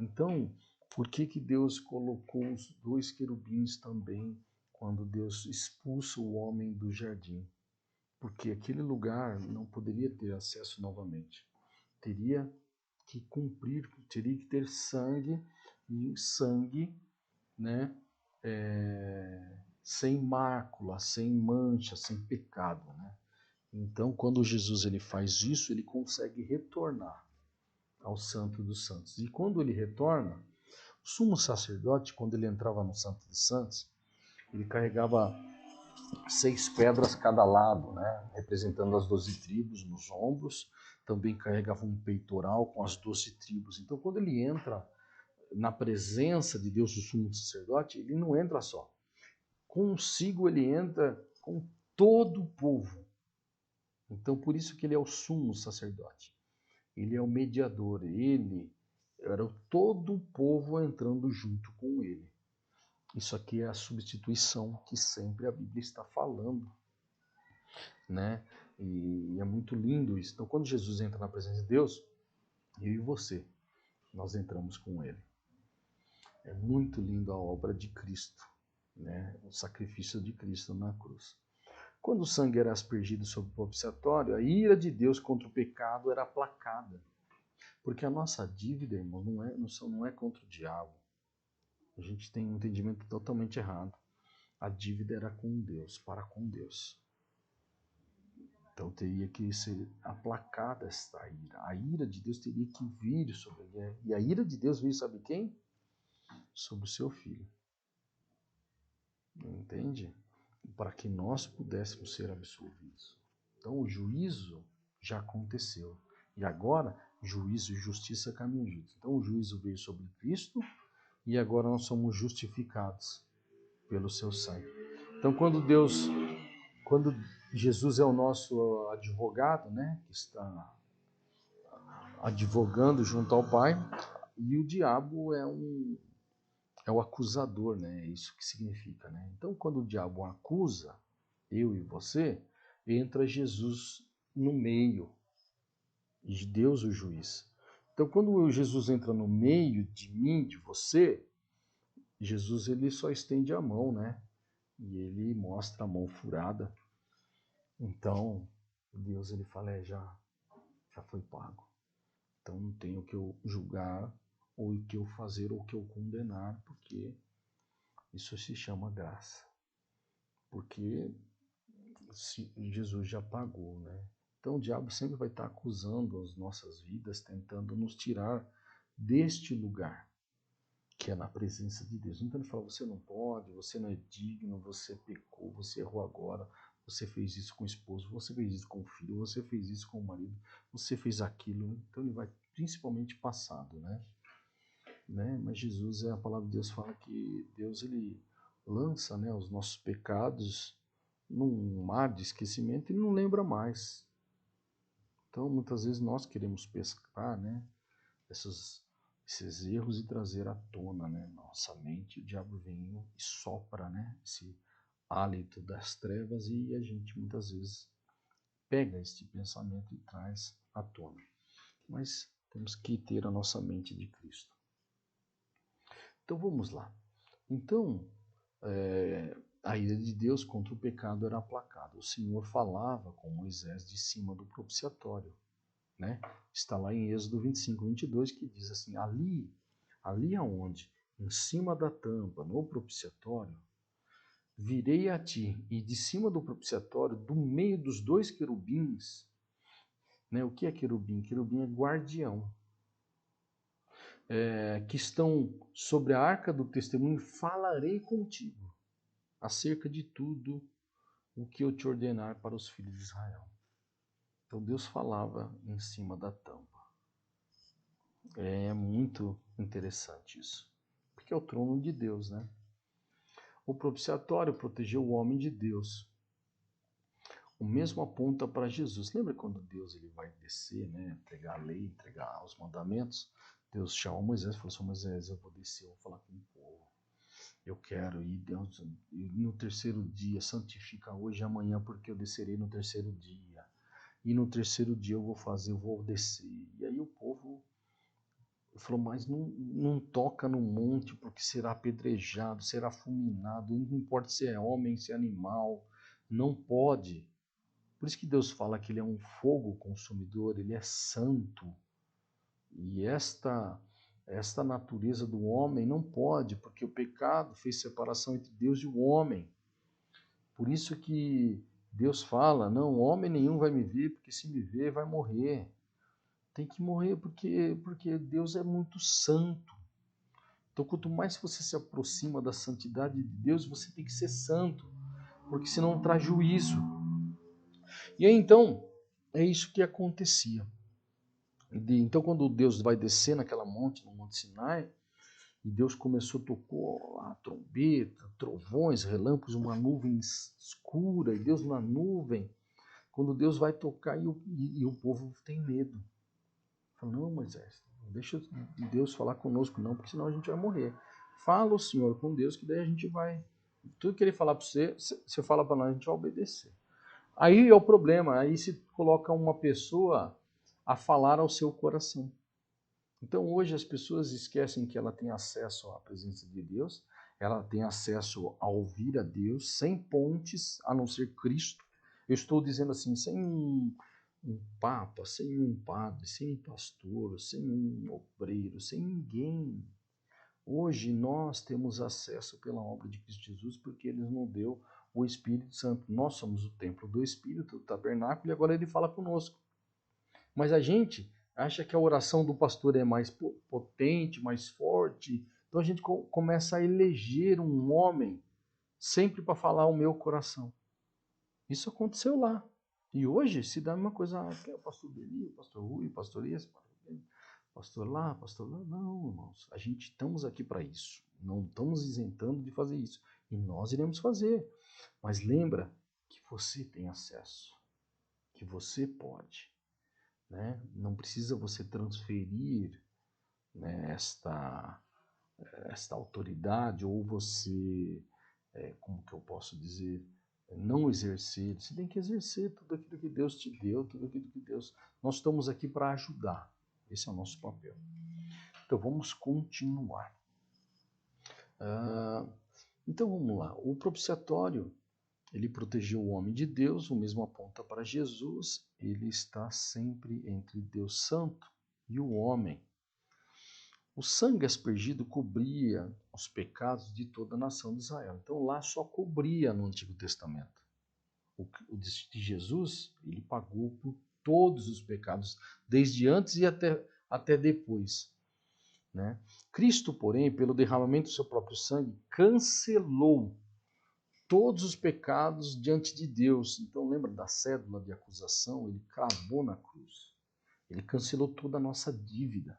Então, por que Deus colocou os 2 querubins também quando Deus expulsa o homem do jardim? Porque aquele lugar não poderia ter acesso novamente. Teria que cumprir, teria que ter sangue, e sangue, né, sem mácula, sem mancha, sem pecado, né? Então, quando Jesus ele faz isso, ele consegue retornar ao Santo dos Santos. E quando ele retorna, o sumo sacerdote, quando ele entrava no Santo dos Santos, ele carregava 6 pedras cada lado, né, representando as 12 tribos nos ombros. Também carregava um peitoral com as 12 tribos. Então, quando ele entra na presença de Deus, o sumo sacerdote, ele não entra só. Consigo ele entra com todo o povo. Então, por isso que ele é o sumo sacerdote. Ele é o mediador. Ele era todo o povo entrando junto com ele. Isso aqui é a substituição que sempre a Bíblia está falando, né? E é muito lindo isso. Então, quando Jesus entra na presença de Deus, eu e você, nós entramos com ele. É muito lindo a obra de Cristo, né? O sacrifício de Cristo na cruz. Quando o sangue era aspergido sobre o propiciatório, a ira de Deus contra o pecado era aplacada. Porque a nossa dívida, irmão, não é contra o diabo. A gente tem um entendimento totalmente errado. A dívida era com Deus, para com Deus. Então teria que ser aplacada esta ira. A ira de Deus teria que vir sobre ele. E a ira de Deus veio, sabe quem? Sobre o seu filho. Entende? Para que nós pudéssemos ser absolvidos. Então o juízo já aconteceu. E agora, juízo e justiça caminham juntos. Então o juízo veio sobre Cristo e agora nós somos justificados pelo seu sangue. Então quando Jesus é o nosso advogado, né, que está advogando junto ao Pai, e o diabo é o acusador, né? É isso que significa, né? Então, quando o diabo acusa eu e você, entra Jesus no meio, e Deus o juiz. Então, quando Jesus entra no meio de mim, de você, Jesus ele só estende a mão, né? e ele mostra a mão furada. Então, Deus ele fala, já foi pago. Então não tem o que eu julgar, ou o que eu fazer, ou o que eu condenar, porque isso se chama graça. Porque Jesus já pagou, né? Então o diabo sempre vai estar acusando as nossas vidas, tentando nos tirar deste lugar, que é na presença de Deus. Então ele fala, você não pode, você não é digno, você pecou, você errou agora, você fez isso com o esposo, você fez isso com o filho, você fez isso com o marido, você fez aquilo. Então ele vai principalmente passado, né? Mas Jesus, a palavra de Deus fala que Deus ele lança, né, os nossos pecados num mar de esquecimento e não lembra mais. Então muitas vezes nós queremos pescar, né, esses erros e trazer à tona, né, nossa mente. O diabo vem e sopra, né, esse hálito das trevas, e a gente muitas vezes pega este pensamento e traz à tona. Mas temos que ter a nossa mente de Cristo. Então vamos lá. Então, a ira de Deus contra o pecado era aplacada. O Senhor falava com Moisés de cima do propiciatório, né? Está lá em Êxodo 25, 22, que diz assim, ali aonde, em cima da tampa, no propiciatório, virei a ti, e de cima do propiciatório, do meio dos dois querubins, né? O que é querubim? Querubim é guardião. Que estão sobre a arca do testemunho, falarei contigo acerca de tudo o que eu te ordenar para os filhos de Israel. Então Deus falava em cima da tampa. É muito interessante isso, porque é o trono de Deus, né? O propiciatório protegeu o homem de Deus. O mesmo aponta para Jesus. Lembra quando Deus ele vai descer, né? Entregar a lei, entregar os mandamentos? Deus chama Moisés e falou assim, Moisés, eu vou descer, eu vou falar com o povo. Eu quero ir, Deus, no terceiro dia, santifica hoje e amanhã, porque eu descerei no terceiro dia. E no terceiro dia eu vou descer. E aí o povo falou, mas não toca no monte, porque será apedrejado, será fulminado, não importa se é homem, se é animal, não pode. Por isso que Deus fala que ele é um fogo consumidor, ele é santo. E esta natureza do homem não pode, porque o pecado fez separação entre Deus e o homem. Por isso que Deus fala, não, homem nenhum vai me ver, porque se me ver vai morrer. Tem que morrer porque Deus é muito santo. Então quanto mais você se aproxima da santidade de Deus, você tem que ser santo, porque senão traz juízo. E aí então, é isso que acontecia. Então quando Deus vai descer naquela monte, no Monte Sinai, e Deus começou, tocou a trombeta, trovões, relâmpagos, uma nuvem escura, e Deus na nuvem. Quando Deus vai tocar e o povo tem medo. Fala, não, Moisés, deixa Deus falar conosco não, porque senão a gente vai morrer. Fala o Senhor com Deus, que daí a gente vai... Tudo que ele falar para você, você fala para nós, a gente vai obedecer. Aí é o problema, aí se coloca uma pessoa a falar ao seu coração. Então hoje as pessoas esquecem que ela tem acesso à presença de Deus, ela tem acesso a ouvir a Deus sem pontes, a não ser Cristo. Eu estou dizendo assim, sem um papa, sem um padre, sem um pastor, sem um obreiro, sem ninguém. Hoje nós temos acesso pela obra de Cristo Jesus, porque ele nos deu o Espírito Santo. Nós somos o templo do Espírito, o tabernáculo, e agora ele fala conosco. Mas a gente acha que a oração do pastor é mais potente, mais forte. Então a gente começa a eleger um homem sempre para falar o meu coração. Isso aconteceu lá. E hoje se dá uma coisa, que é o pastor Beli, o pastor Rui, o pastor esse, pastor lá, pastor lá. Não, irmãos, a gente estamos aqui para isso. Não estamos isentando de fazer isso. E nós iremos fazer. Mas lembra que você tem acesso, que você pode. Né? Não precisa você transferir, né, esta autoridade, ou você, como que eu posso dizer, não exercer. Você tem que exercer tudo aquilo que Deus te deu, tudo aquilo que Deus... Nós estamos aqui para ajudar. Esse é o nosso papel. Então vamos continuar. Então vamos lá. O propiciatório, ele protegeu o homem de Deus, o mesmo aponta para Jesus, ele está sempre entre Deus Santo e o homem. O sangue aspergido cobria os pecados de toda a nação de Israel. Então lá só cobria no Antigo Testamento. O de Jesus, ele pagou por todos os pecados, desde antes e até depois. Né? Cristo, porém, pelo derramamento do seu próprio sangue, cancelou todos os pecados diante de Deus. Então lembra da cédula de acusação? Ele cravou na cruz. Ele cancelou toda a nossa dívida.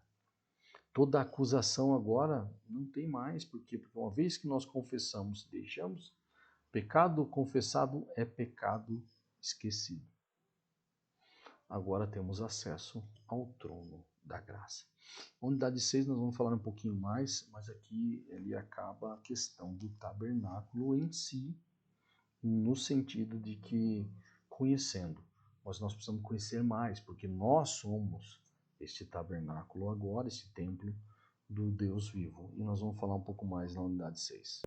Toda acusação agora não tem mais. Por quê? Porque uma vez que nós confessamos e deixamos, pecado confessado é pecado esquecido. Agora temos acesso ao trono da graça. A unidade 6 nós vamos falar um pouquinho mais, mas aqui ele acaba a questão do tabernáculo em si, no sentido de que, conhecendo, mas nós precisamos conhecer mais, porque nós somos este tabernáculo agora, esse templo do Deus vivo. E nós vamos falar um pouco mais na unidade 6.